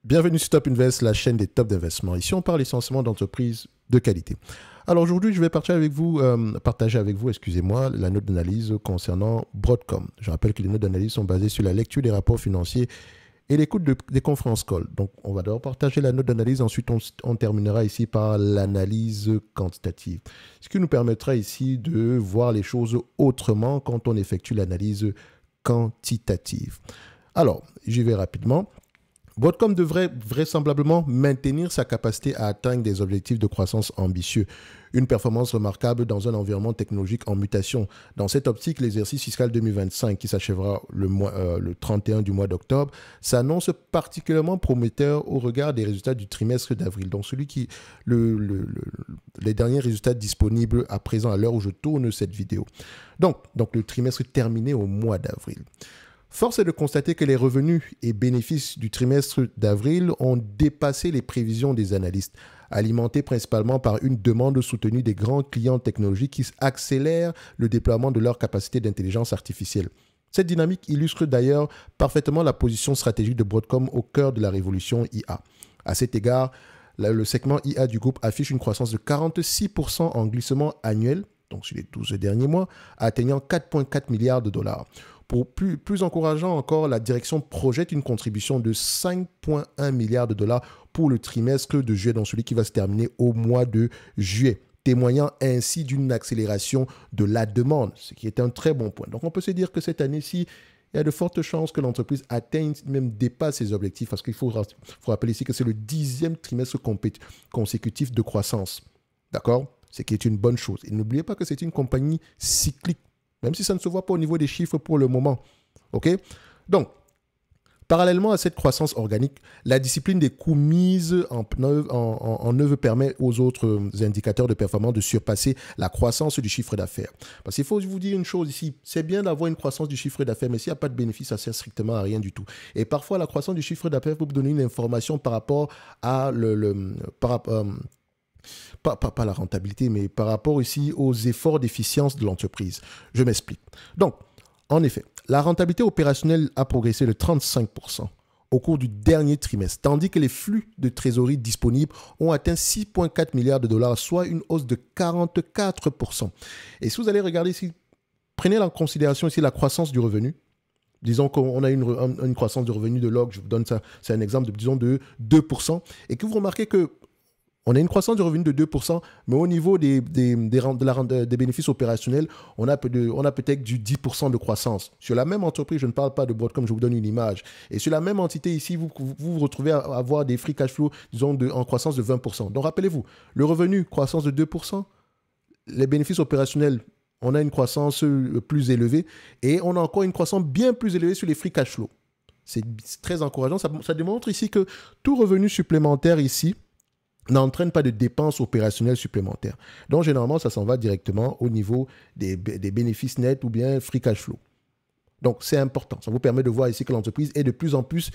Bienvenue sur Top Invest, la chaîne des tops d'investissement. Ici, on parle essentiellement d'entreprises de qualité. Alors aujourd'hui, je vais partager avec vous, la note d'analyse concernant Broadcom. Je rappelle que les notes d'analyse sont basées sur la lecture des rapports financiers et l'écoute des conférences call. Donc, on va d'abord partager la note d'analyse, ensuite on terminera ici par l'analyse quantitative. Ce qui nous permettra ici de voir les choses autrement quand on effectue l'analyse quantitative. Alors, j'y vais rapidement. Broadcom devrait vraisemblablement maintenir sa capacité à atteindre des objectifs de croissance ambitieux. Une performance remarquable dans un environnement technologique en mutation. Dans cette optique, l'exercice fiscal 2025, qui s'achèvera le 31 du mois d'octobre, s'annonce particulièrement prometteur au regard des résultats du trimestre d'avril. Donc, les derniers résultats disponibles à présent, à l'heure où je tourne cette vidéo. Donc le trimestre terminé au mois d'avril. Force est de constater que les revenus et bénéfices du trimestre d'avril ont dépassé les prévisions des analystes, alimentés principalement par une demande soutenue des grands clients technologiques qui accélèrent le déploiement de leurs capacités d'intelligence artificielle. Cette dynamique illustre d'ailleurs parfaitement la position stratégique de Broadcom au cœur de la révolution IA. À cet égard, le segment IA du groupe affiche une croissance de 46% en glissement annuel, donc sur les 12 derniers mois, atteignant 4,4 milliards de dollars. Pour plus encourageant encore, la direction projette une contribution de 5,1 milliards de dollars pour le trimestre de juillet, donc celui qui va se terminer au mois de juillet, témoignant ainsi d'une accélération de la demande, ce qui est un très bon point. Donc on peut se dire que cette année-ci, il y a de fortes chances que l'entreprise atteigne, même dépasse ses objectifs, parce qu'il faut rappeler ici que c'est le 10e trimestre consécutif de croissance. D'accord? Ce qui est une bonne chose. Et n'oubliez pas que c'est une compagnie cyclique, même si ça ne se voit pas au niveau des chiffres pour le moment. OK? Donc, parallèlement à cette croissance organique, la discipline des coûts mise en œuvre permet aux autres indicateurs de performance de surpasser la croissance du chiffre d'affaires. Parce qu'il faut vous dire une chose ici, c'est bien d'avoir une croissance du chiffre d'affaires, mais s'il n'y a pas de bénéfice, ça ne sert strictement à rien du tout. Et parfois, la croissance du chiffre d'affaires peut vous donner une information par rapport à pas la rentabilité, mais par rapport ici aux efforts d'efficience de l'entreprise. Je m'explique. Donc, en effet, la rentabilité opérationnelle a progressé de 35% au cours du dernier trimestre, tandis que les flux de trésorerie disponibles ont atteint 6,4 milliards de dollars, soit une hausse de 44%. Et si vous allez regarder ici, prenez en considération ici la croissance du revenu. Disons qu'on a une croissance du revenu de log, je vous donne ça, c'est un exemple de 2%, et que vous remarquez que on a une croissance du revenu de 2%, mais au niveau des bénéfices opérationnels, on a peut-être du 10% de croissance. Sur la même entreprise, je ne parle pas de Broadcom, je vous donne une image. Et sur la même entité ici, vous retrouvez à avoir des free cash flow, disons, en croissance de 20%. Donc rappelez-vous, le revenu, croissance de 2%, les bénéfices opérationnels, on a une croissance plus élevée, et on a encore une croissance bien plus élevée sur les free cash flow. C'est très encourageant. Ça démontre ici que tout revenu supplémentaire ici n'entraîne pas de dépenses opérationnelles supplémentaires. Donc, généralement, ça s'en va directement au niveau des bénéfices nets ou bien free cash flow. Donc, c'est important. Ça vous permet de voir ici que l'entreprise est de plus en plus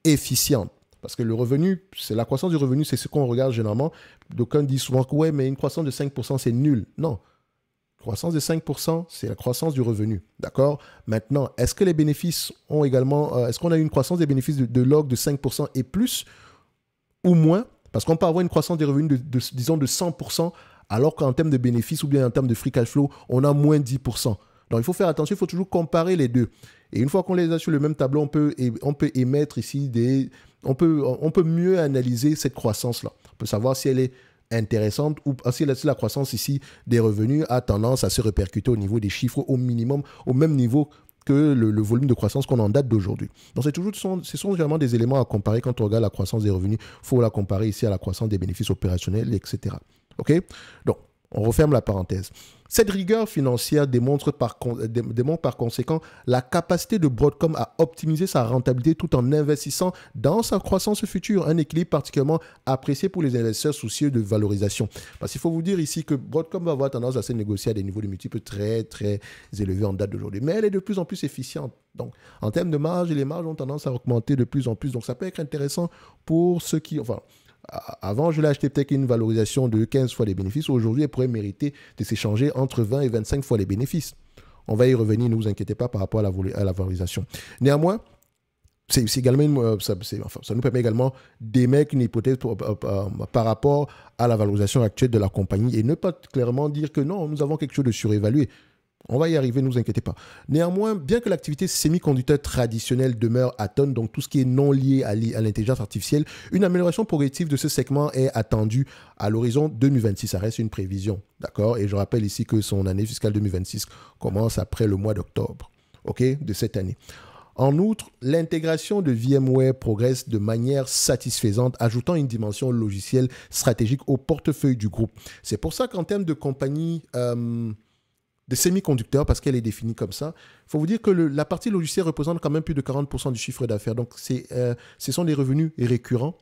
efficiente. Parce que le revenu, c'est la croissance du revenu, c'est ce qu'on regarde généralement. D'aucuns disent souvent que ouais, mais une croissance de 5%, c'est nul. Non. Croissance de 5%, c'est la croissance du revenu. D'accord? Maintenant, est-ce que les bénéfices ont également... est-ce qu'on a une croissance des bénéfices de log de 5% et plus ou moins? Parce qu'on peut avoir une croissance des revenus disons de 100%, alors qu'en termes de bénéfices ou bien en termes de free cash flow, on a moins 10%. Donc, il faut faire attention, il faut toujours comparer les deux. Et une fois qu'on les a sur le même tableau, on peut émettre ici on peut mieux analyser cette croissance-là. On peut savoir si elle est intéressante ou si la croissance ici des revenus a tendance à se répercuter au niveau des chiffres au minimum, au même niveau que le volume de croissance qu'on en date d'aujourd'hui. Donc, ce sont généralement des éléments à comparer quand on regarde la croissance des revenus. Il faut la comparer ici à la croissance des bénéfices opérationnels, etc. OK? Donc, on referme la parenthèse. Cette rigueur financière démontre par conséquent la capacité de Broadcom à optimiser sa rentabilité tout en investissant dans sa croissance future, un équilibre particulièrement apprécié pour les investisseurs soucieux de valorisation. Parce qu'il faut vous dire ici que Broadcom va avoir tendance à se négocier à des niveaux de multiples très, très élevés en date d'aujourd'hui. Mais elle est de plus en plus efficiente. Donc, en termes de marge, les marges ont tendance à augmenter de plus en plus. Donc, ça peut être intéressant pour ceux qui... Avant, je l'ai acheté peut-être une valorisation de 15 fois les bénéfices. Aujourd'hui, elle pourrait mériter de s'échanger entre 20 et 25 fois les bénéfices. On va y revenir, ne vous inquiétez pas par rapport à la valorisation. Néanmoins, c'est également ça nous permet également d'émettre une hypothèse par rapport à la valorisation actuelle de la compagnie et ne pas clairement dire que non, nous avons quelque chose de surévalué. On va y arriver, ne vous inquiétez pas. Néanmoins, bien que l'activité semi-conducteur traditionnelle demeure atone, donc tout ce qui est non lié à l'intelligence artificielle, une amélioration progressive de ce segment est attendue à l'horizon 2026. Ça reste une prévision, d'accord? Et je rappelle ici que son année fiscale 2026 commence après le mois d'octobre, ok, de cette année. En outre, l'intégration de VMware progresse de manière satisfaisante, ajoutant une dimension logicielle stratégique au portefeuille du groupe. C'est pour ça qu'en termes de compagnie de semi-conducteurs, parce qu'elle est définie comme ça, il faut vous dire que la partie logicielle représente quand même plus de 40% du chiffre d'affaires. Donc, ce sont des revenus récurrents.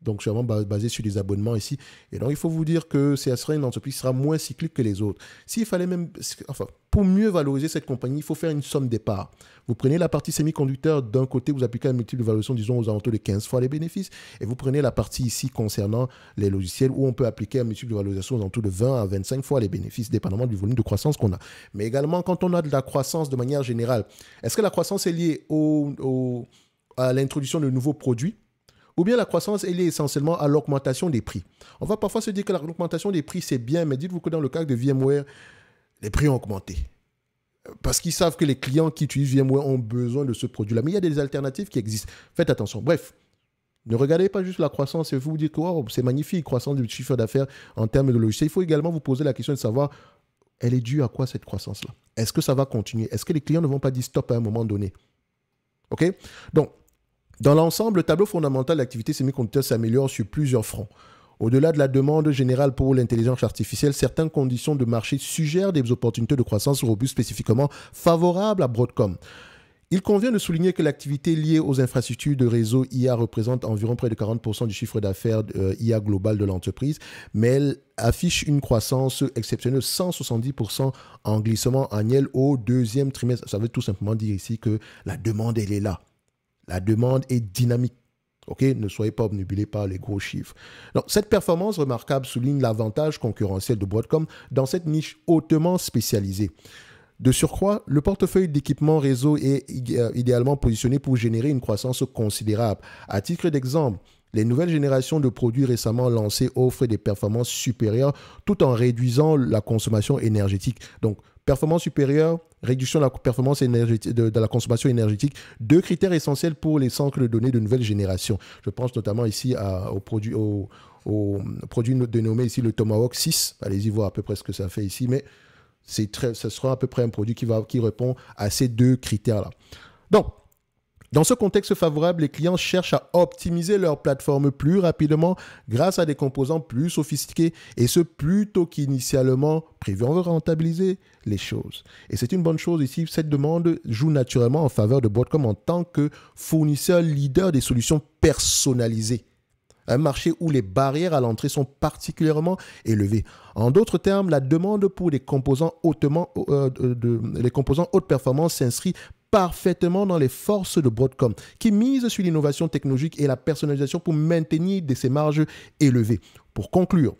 Donc, je suis vraiment basé sur les abonnements ici. Et donc, il faut vous dire que ça sera une entreprise qui sera moins cyclique que les autres. S'il fallait même... Enfin, pour mieux valoriser cette compagnie, il faut faire une somme départ. Vous prenez la partie semi-conducteur, d'un côté, vous appliquez un multiple de valorisation, disons, aux alentours de 15 fois les bénéfices. Et vous prenez la partie ici concernant les logiciels où on peut appliquer un multiple de valorisation aux alentours de 20 à 25 fois les bénéfices, dépendamment du volume de croissance qu'on a. Mais également, quand on a de la croissance de manière générale, est-ce que la croissance est liée à l'introduction de nouveaux produits? Ou bien la croissance est liée essentiellement à l'augmentation des prix. On va parfois se dire que l'augmentation des prix, c'est bien, mais dites-vous que dans le cas de VMware, les prix ont augmenté. Parce qu'ils savent que les clients qui utilisent VMware ont besoin de ce produit-là. Mais il y a des alternatives qui existent. Faites attention. Bref, ne regardez pas juste la croissance et vous dites que oh, c'est magnifique, croissance du chiffre d'affaires en termes de logiciels. Il faut également vous poser la question de savoir, elle est due à quoi cette croissance-là? Est-ce que ça va continuer? Est-ce que les clients ne vont pas dire stop à un moment donné? OK? Donc, dans l'ensemble, le tableau fondamental de l'activité semi-conducteur s'améliore sur plusieurs fronts. Au-delà de la demande générale pour l'intelligence artificielle, certaines conditions de marché suggèrent des opportunités de croissance robustes spécifiquement favorables à Broadcom. Il convient de souligner que l'activité liée aux infrastructures de réseau IA représente environ près de 40% du chiffre d'affaires IA global de l'entreprise, mais elle affiche une croissance exceptionnelle de 170% en glissement annuel au deuxième trimestre. Ça veut tout simplement dire ici que la demande, elle est là. La demande est dynamique. Ok, ne soyez pas obnubilés par les gros chiffres. Donc, cette performance remarquable souligne l'avantage concurrentiel de Broadcom dans cette niche hautement spécialisée. De surcroît, le portefeuille d'équipements réseau est idéalement positionné pour générer une croissance considérable. À titre d'exemple, les nouvelles générations de produits récemment lancés offrent des performances supérieures tout en réduisant la consommation énergétique. Donc, performance supérieure, réduction de la performance énergétique, de la consommation énergétique, deux critères essentiels pour les centres de données de nouvelle génération. Je pense notamment ici au produit dénommé ici le Tomahawk 6. Allez-y voir à peu près ce que ça fait ici, mais ce sera à peu près un produit qui répond à ces deux critères-là. Donc, dans ce contexte favorable, les clients cherchent à optimiser leur plateforme plus rapidement grâce à des composants plus sophistiqués et ce plutôt qu'initialement prévu. On veut rentabiliser les choses. Et c'est une bonne chose ici. Cette demande joue naturellement en faveur de Broadcom en tant que fournisseur leader des solutions personnalisées. Un marché où les barrières à l'entrée sont particulièrement élevées. En d'autres termes, la demande pour des composants haute performance s'inscrit parfaitement dans les forces de Broadcom, qui mise sur l'innovation technologique et la personnalisation pour maintenir ces marges élevées. Pour conclure,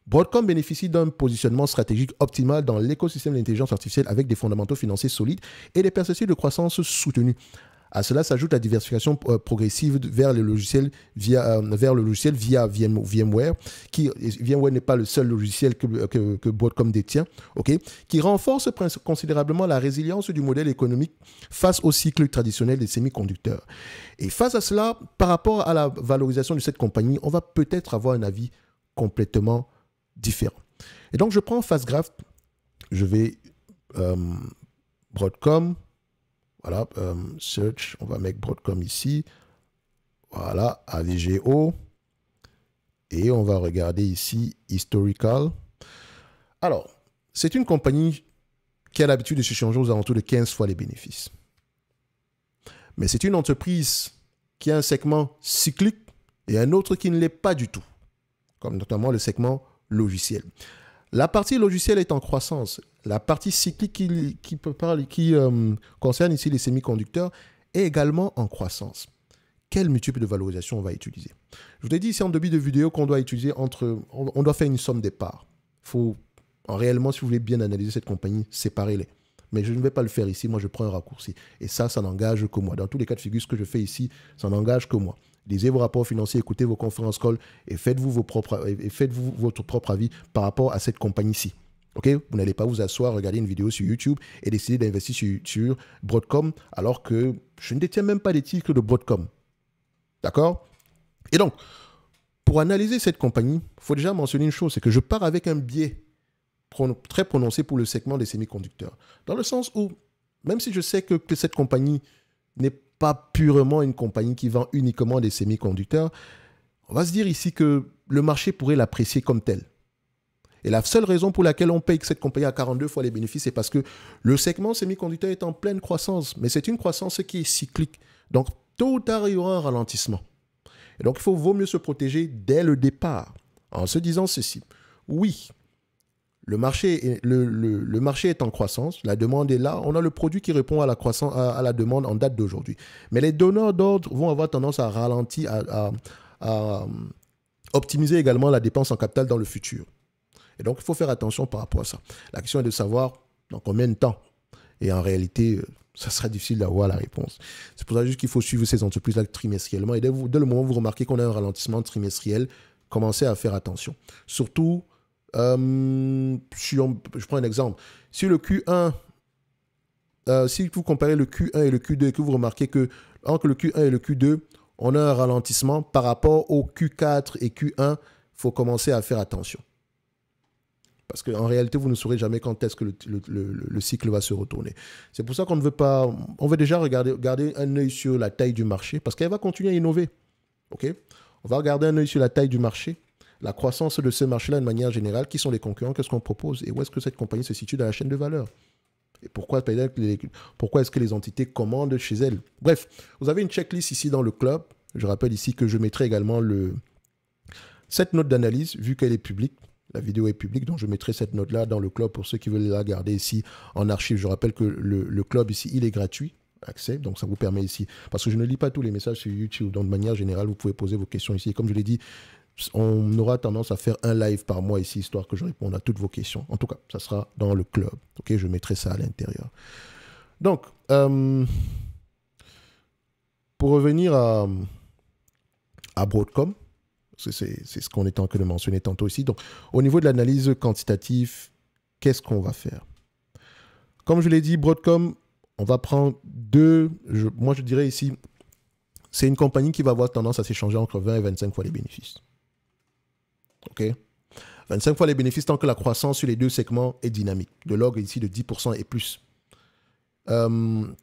Broadcom bénéficie d'un positionnement stratégique optimal dans l'écosystème de l'intelligence artificielle avec des fondamentaux financiers solides et des perspectives de croissance soutenues. À cela s'ajoute la diversification progressive vers le logiciel via VMware. VMware n'est pas le seul logiciel que Broadcom détient, qui renforce considérablement la résilience du modèle économique face au cycle traditionnel des semi-conducteurs. Et face à cela, par rapport à la valorisation de cette compagnie, on va peut-être avoir un avis complètement différent. Et donc, je prends Fastgraph, je vais Broadcom. Voilà, search, on va mettre Broadcom ici. Voilà, AVGO. Et on va regarder ici, historical. Alors, c'est une compagnie qui a l'habitude de se changer aux alentours de 15 fois les bénéfices. Mais c'est une entreprise qui a un segment cyclique et un autre qui ne l'est pas du tout, comme notamment le segment logiciel. La partie logicielle est en croissance. La partie cyclique qui concerne ici les semi-conducteurs est également en croissance. Quel multiple de valorisation on va utiliser? Je vous ai dit ici en début de vidéo qu'on doit utiliser on doit faire une somme des parts. Réellement, si vous voulez bien analyser cette compagnie, séparez-les. Mais je ne vais pas le faire ici. Moi, je prends un raccourci. Et ça n'engage que moi. Dans tous les cas de figure, ce que je fais ici, ça n'engage que moi. Lisez vos rapports financiers, écoutez vos conférences calls et faites-vous votre propre avis par rapport à cette compagnie-ci. Ok, vous n'allez pas vous asseoir, regarder une vidéo sur YouTube et décider d'investir sur Broadcom alors que je ne détiens même pas les titres de Broadcom. D'accord? Et donc, pour analyser cette compagnie, il faut déjà mentionner une chose, c'est que je pars avec un biais très prononcé pour le segment des semi-conducteurs. Dans le sens où, même si je sais que cette compagnie n'est pas purement une compagnie qui vend uniquement des semi-conducteurs, on va se dire ici que le marché pourrait l'apprécier comme tel. Et la seule raison pour laquelle on paye cette compagnie à 42 fois les bénéfices, c'est parce que le segment semi-conducteur est en pleine croissance. Mais c'est une croissance qui est cyclique. Donc, tôt ou tard, il y aura un ralentissement. Et donc, vaut mieux se protéger dès le départ en se disant ceci. Oui, le marché est en croissance, la demande est là, on a le produit qui répond à la croissance, à la demande en date d'aujourd'hui. Mais les donneurs d'ordre vont avoir tendance à ralentir, à optimiser également la dépense en capital dans le futur. Et donc, il faut faire attention par rapport à ça. La question est de savoir dans combien de temps. Et en réalité, ça sera difficile d'avoir la réponse. C'est pour ça juste qu'il faut suivre ces entreprises-là trimestriellement. Et dès le moment où vous remarquez qu'on a un ralentissement trimestriel, commencez à faire attention. Surtout, je prends un exemple. Si le Q1, si vous comparez le Q1 et le Q2 et que vous remarquez que entre le Q1 et le Q2, on a un ralentissement par rapport au Q4 et Q1, il faut commencer à faire attention. Parce qu'en réalité, vous ne saurez jamais quand est-ce que le cycle va se retourner. C'est pour ça qu'on ne veut pas... On veut déjà garder un œil sur la taille du marché, parce qu'elle va continuer à innover. Okay? On va regarder un œil sur la taille du marché, la croissance de ce marché-là de manière générale, qui sont les concurrents, qu'est-ce qu'on propose et où est-ce que cette compagnie se situe dans la chaîne de valeur. Et pourquoi est-ce que les entités commandent chez elles. Bref, vous avez une checklist ici dans le club. Je rappelle ici que je mettrai également cette note d'analyse, vu qu'elle est publique. La vidéo est publique, donc je mettrai cette note-là dans le club pour ceux qui veulent la garder ici en archive. Je rappelle que le club ici, il est gratuit, accès, donc ça vous permet ici, parce que je ne lis pas tous les messages sur YouTube, donc de manière générale, vous pouvez poser vos questions ici. Et comme je l'ai dit, on aura tendance à faire un live par mois ici, histoire que je réponde à toutes vos questions. En tout cas, ça sera dans le club. Ok, je mettrai ça à l'intérieur. Donc, pour revenir à Broadcom, c'est ce qu'on est en train de mentionner tantôt ici. Donc, au niveau de l'analyse quantitative, qu'est-ce qu'on va faire? Comme je l'ai dit, Broadcom, on va prendre moi, je dirais ici, c'est une compagnie qui va avoir tendance à s'échanger entre 20 et 25 fois les bénéfices. OK? 25 fois les bénéfices tant que la croissance sur les deux segments est dynamique. De l'ordre ici de 10% et plus. 20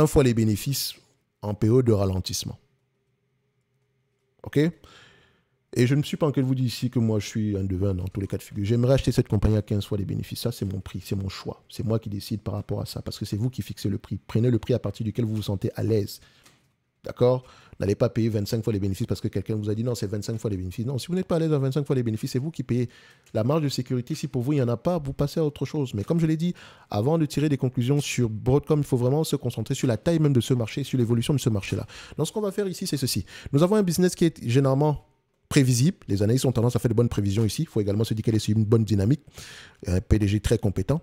fois les bénéfices en période de ralentissement. OK? Et je ne suis pas en train de vous dire ici que moi je suis un devin dans tous les cas de figure. J'aimerais acheter cette compagnie à 15 fois les bénéfices. Ça, c'est mon prix, c'est mon choix. C'est moi qui décide par rapport à ça parce que c'est vous qui fixez le prix. Prenez le prix à partir duquel vous vous sentez à l'aise. D'accord? N'allez pas payer 25 fois les bénéfices parce que quelqu'un vous a dit non, c'est 25 fois les bénéfices. Non, si vous n'êtes pas à l'aise à 25 fois les bénéfices, c'est vous qui payez. La marge de sécurité, si pour vous, il n'y en a pas, vous passez à autre chose. Mais comme je l'ai dit, avant de tirer des conclusions sur Broadcom, il faut vraiment se concentrer sur la taille même de ce marché, sur l'évolution de ce marché-là. Donc, ce qu'on va faire ici, c'est ceci. Nous avons un business qui est généralement prévisible. Les analystes ont tendance à faire de bonnes prévisions ici. Il faut également se dire qu'elle est sur une bonne dynamique. Un PDG très compétent.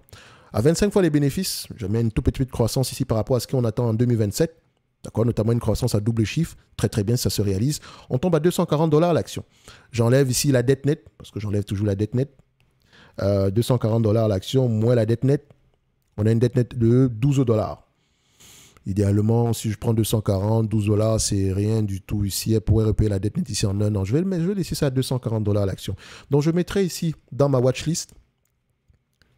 À 25 fois les bénéfices, je mets une toute petite croissance ici par rapport à ce qu'on attend en 2027. D'accord, notamment une croissance à double chiffre. Très très bien, ça se réalise. On tombe à $240 l'action. J'enlève ici la dette nette, parce que j'enlève toujours la dette nette. $240 l'action, moins la dette nette. On a une dette nette de $12. Idéalement, si je prends 240, $12, c'est rien du tout ici. Elle pourrait repayer la dette nette ici en un an. Je vais laisser ça à $240 l'action. Donc, je mettrai ici dans ma watchlist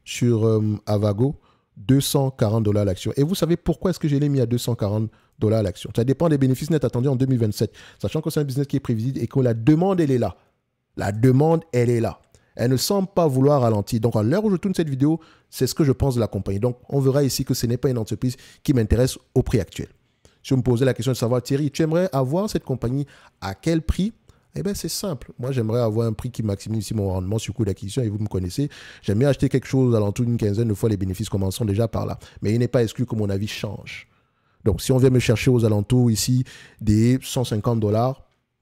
sur Avago $240 l'action. Et vous savez pourquoi est-ce que je l'ai mis à $240 l'action? Ça dépend des bénéfices nets attendus en 2027. Sachant que c'est un business qui est prévisible et que la demande, elle est là. La demande, elle est là. Elle ne semble pas vouloir ralentir. Donc, à l'heure où je tourne cette vidéo, c'est ce que je pense de la compagnie. Donc, on verra ici que ce n'est pas une entreprise qui m'intéresse au prix actuel. Si vous me posez la question de savoir, Thierry, tu aimerais avoir cette compagnie à quel prix? Eh bien, c'est simple. Moi, j'aimerais avoir un prix qui maximise ici mon rendement sur coût d'acquisition et vous me connaissez. J'aimerais acheter quelque chose à l'entour d'une quinzaine de fois les bénéfices commençons déjà par là. Mais il n'est pas exclu que mon avis change. Donc, si on vient me chercher aux alentours ici des $150,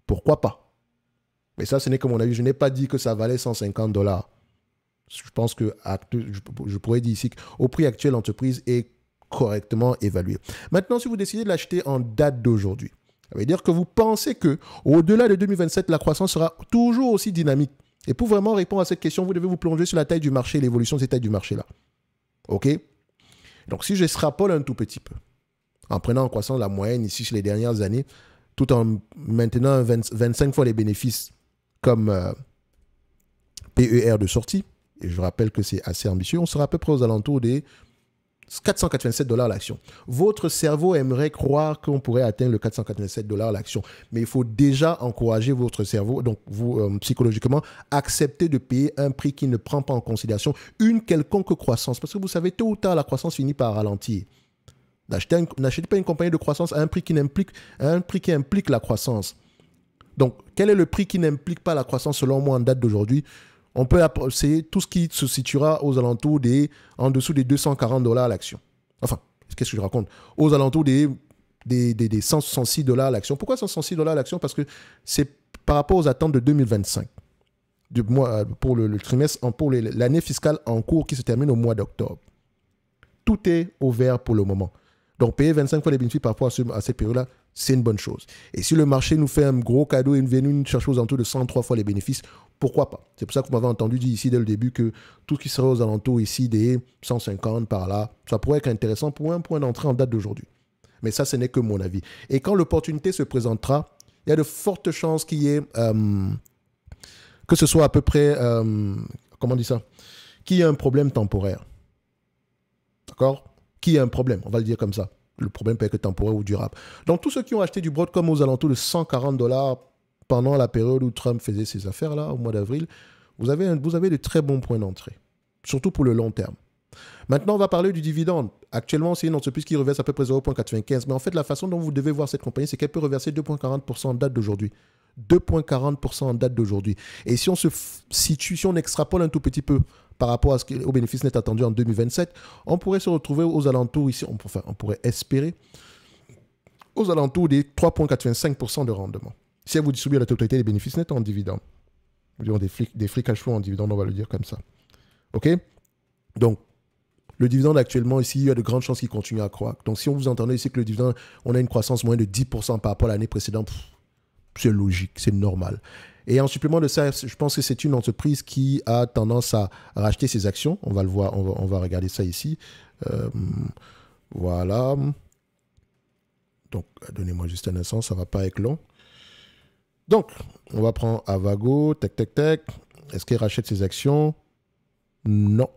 pourquoi pas? Mais ça, ce n'est que mon avis. Je n'ai pas dit que ça valait $150. Je pense que je pourrais dire ici qu'au prix actuel, l'entreprise est correctement évaluée. Maintenant, si vous décidez de l'acheter en date d'aujourd'hui, ça veut dire que vous pensez que au-delà de 2027, la croissance sera toujours aussi dynamique. Et pour vraiment répondre à cette question, vous devez vous plonger sur la taille du marché, l'évolution de cette taille du marché-là. OK? Donc, si j'extrapole un tout petit peu, en prenant en croissance la moyenne ici sur les dernières années, tout en maintenant 25 fois les bénéfices comme PER de sortie, et je rappelle que c'est assez ambitieux, on sera à peu près aux alentours des 487 $ l'action. Votre cerveau aimerait croire qu'on pourrait atteindre le 487 $ l'action, mais il faut déjà encourager votre cerveau, donc vous, psychologiquement, accepter de payer un prix qui ne prend pas en considération une quelconque croissance. Parce que vous savez, tôt ou tard, la croissance finit par ralentir. N'achetez pas une compagnie de croissance à un prix qui implique la croissance. Donc, quel est le prix qui n'implique pas la croissance selon moi en date d'aujourd'hui? C'est tout ce qui se situera aux alentours en dessous des 240 $ l'action. Enfin, qu'est-ce que je raconte? Aux alentours des 166 $ l'action. Pourquoi 166 $ l'action? Parce que c'est par rapport aux attentes de 2025. Pour le trimestre, pour l'année fiscale en cours qui se termine au mois d'octobre. Tout est au vert pour le moment. Donc, payer 25 fois les bénéfices par rapport à cette période-là, c'est une bonne chose. Et si le marché nous fait un gros cadeau et vient nous chercher aux alentours de 103 fois les bénéfices, pourquoi pas? C'est pour ça que vous m'avez entendu dire ici dès le début que tout ce qui serait aux alentours ici des 150 par là, ça pourrait être intéressant pour un point d'entrée en date d'aujourd'hui. Mais ça, ce n'est que mon avis. Et quand l'opportunité se présentera, il y a de fortes chances qu'il y ait, que ce soit à peu près, comment on dit ça? Qu'il y ait un problème temporaire. D'accord? Qui a un problème, on va le dire comme ça. Le problème peut être temporaire ou durable. Donc, tous ceux qui ont acheté du Broadcom aux alentours de 140 $ pendant la période où Trump faisait ses affaires, là, au mois d'avril, vous avez de très bons points d'entrée, surtout pour le long terme. Maintenant, on va parler du dividende. Actuellement, c'est une entreprise qui reverse à peu près 0,95. Mais en fait, la façon dont vous devez voir cette compagnie, c'est qu'elle peut reverser 2,40% en date d'aujourd'hui. 2,40% en date d'aujourd'hui. Et si on se situe, si on extrapole un tout petit peu par rapport au bénéfice net attendu en 2027, on pourrait se retrouver aux alentours ici, on pourrait espérer aux alentours des 3,85% de rendement. Si elle vous distribue la totalité des bénéfices nets en dividendes, des free cash flow en dividendes, on va le dire comme ça. OK? Donc, le dividende actuellement ici, il y a de grandes chances qu'il continue à croître. Donc, si on vous entendait ici que le dividende, on a une croissance moyenne de 10% par rapport à l'année précédente, c'est logique, c'est normal. Et en supplément de ça, je pense que c'est une entreprise qui a tendance à racheter ses actions. On va le voir, on va regarder ça ici. Voilà. Donc, donnez-moi juste un instant, ça ne va pas être long. Donc, on va prendre Avago, tac. Est-ce qu'elle rachète ses actions? Non.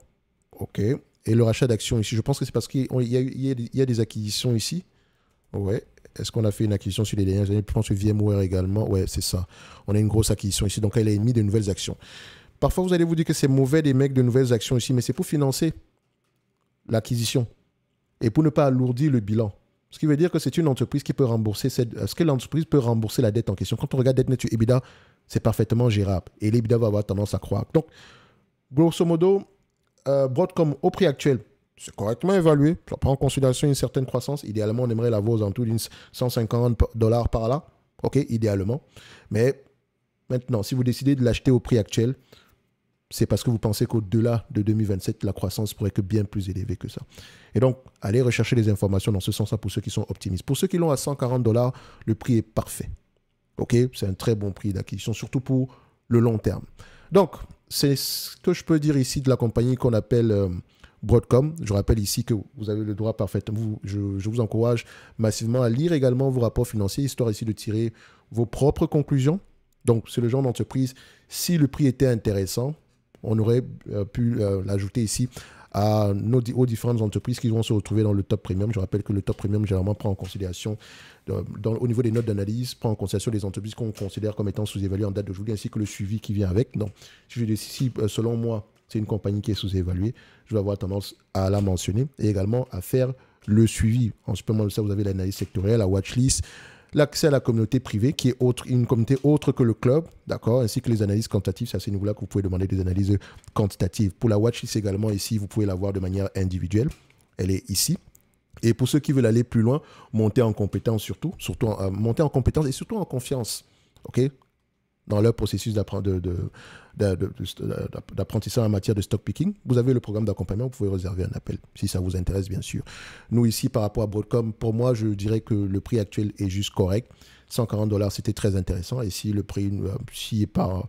OK. Et le rachat d'actions ici, je pense que c'est parce qu'il y a des acquisitions ici. Ouais. Est-ce qu'on a fait une acquisition sur les dernières années? Je pense que VMware également. Ouais, c'est ça. On a une grosse acquisition ici. Donc, elle a émis de nouvelles actions. Parfois, vous allez vous dire que c'est mauvais d'émettre de nouvelles actions ici, mais c'est pour financer l'acquisition et pour ne pas alourdir le bilan. Ce qui veut dire que c'est une entreprise qui peut rembourser est-ce que l'entreprise peut rembourser la dette en question? Quand on regarde dette nette sur EBITDA, c'est parfaitement gérable. Et l'EBITDA va avoir tendance à croître. Donc, grosso modo, Broadcom au prix actuel, c'est correctement évalué. Ça prend en considération une certaine croissance. Idéalement, on aimerait l'avoir aux alentours d'une 150 $ par là. OK, idéalement. Mais maintenant, si vous décidez de l'acheter au prix actuel, c'est parce que vous pensez qu'au-delà de 2027, la croissance pourrait être bien plus élevée que ça. Et donc, allez rechercher des informations dans ce sens-là pour ceux qui sont optimistes. Pour ceux qui l'ont à 140 $, le prix est parfait. OK, c'est un très bon prix d'acquisition, surtout pour le long terme. Donc, c'est ce que je peux dire ici de la compagnie qu'on appelle Broadcom. Je rappelle ici que vous avez le droit parfaitement. Je vous encourage massivement à lire également vos rapports financiers, histoire ici de tirer vos propres conclusions. Donc, c'est le genre d'entreprise, si le prix était intéressant, on aurait pu l'ajouter ici aux différentes entreprises qui vont se retrouver dans le top premium. Je rappelle que le top premium, généralement, prend en considération, au niveau des notes d'analyse, prend en considération les entreprises qu'on considère comme étant sous-évaluées en date d'aujourd'hui, ainsi que le suivi qui vient avec. Donc, si selon moi, c'est une compagnie qui est sous-évaluée, je vais avoir tendance à la mentionner et également à faire le suivi. En supplément de ça, vous avez l'analyse sectorielle, la watchlist, l'accès à la communauté privée, qui est une communauté autre que le club, d'accord, ainsi que les analyses quantitatives. C'est à ce niveau-là que vous pouvez demander des analyses quantitatives. Pour la watchlist également, ici, vous pouvez la voir de manière individuelle. Elle est ici. Et pour ceux qui veulent aller plus loin, monter en compétence monter en compétence et surtout en confiance. OK? dans leur processus d'apprentissage en matière de stock picking, vous avez le programme d'accompagnement, vous pouvez réserver un appel, si ça vous intéresse, bien sûr. Nous, ici, par rapport à Broadcom, pour moi, je dirais que le prix actuel est juste correct. 140 $, c'était très intéressant. Et si le prix, si par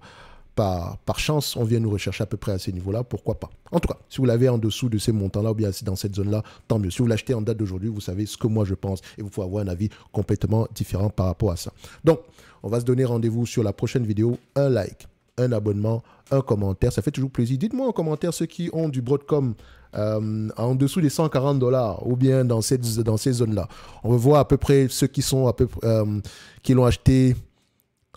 chance, on vient nous rechercher à peu près à ces niveaux-là, pourquoi pas. En tout cas, si vous l'avez en dessous de ces montants-là, ou bien dans cette zone-là, tant mieux. Si vous l'achetez en date d'aujourd'hui, vous savez ce que moi je pense, et vous pouvez avoir un avis complètement différent par rapport à ça. Donc, on va se donner rendez-vous sur la prochaine vidéo. Un like, un abonnement, un commentaire, ça fait toujours plaisir. Dites-moi en commentaire ceux qui ont du Broadcom en dessous des 140 $, ou bien dans ces zones-là. On va voir à peu près ceux qui sont qui l'ont acheté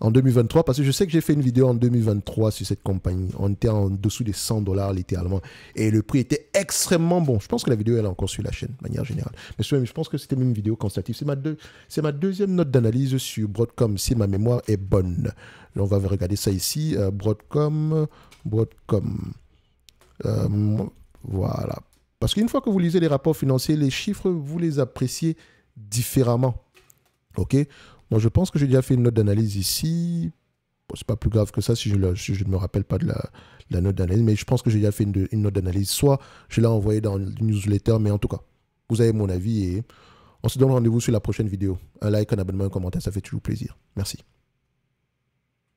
en 2023, parce que je sais que j'ai fait une vidéo en 2023 sur cette compagnie. On était en dessous des 100 $ littéralement. Et le prix était extrêmement bon. Je pense que la vidéo elle est encore sur la chaîne, de manière générale. Mais je pense que c'était même une vidéo constative. C'est ma deuxième note d'analyse sur Broadcom, si ma mémoire est bonne. On va regarder ça ici. Broadcom. Voilà. Parce qu'une fois que vous lisez les rapports financiers, les chiffres, vous les appréciez différemment. OK? Moi, je pense que j'ai déjà fait une note d'analyse ici. Bon, c'est pas plus grave que ça si je ne me rappelle pas de la note d'analyse, mais je pense que j'ai déjà fait une note d'analyse. Soit je l'ai envoyée dans le newsletter, mais en tout cas, vous avez mon avis et on se donne rendez-vous sur la prochaine vidéo. Un like, un abonnement, un commentaire, ça fait toujours plaisir. Merci.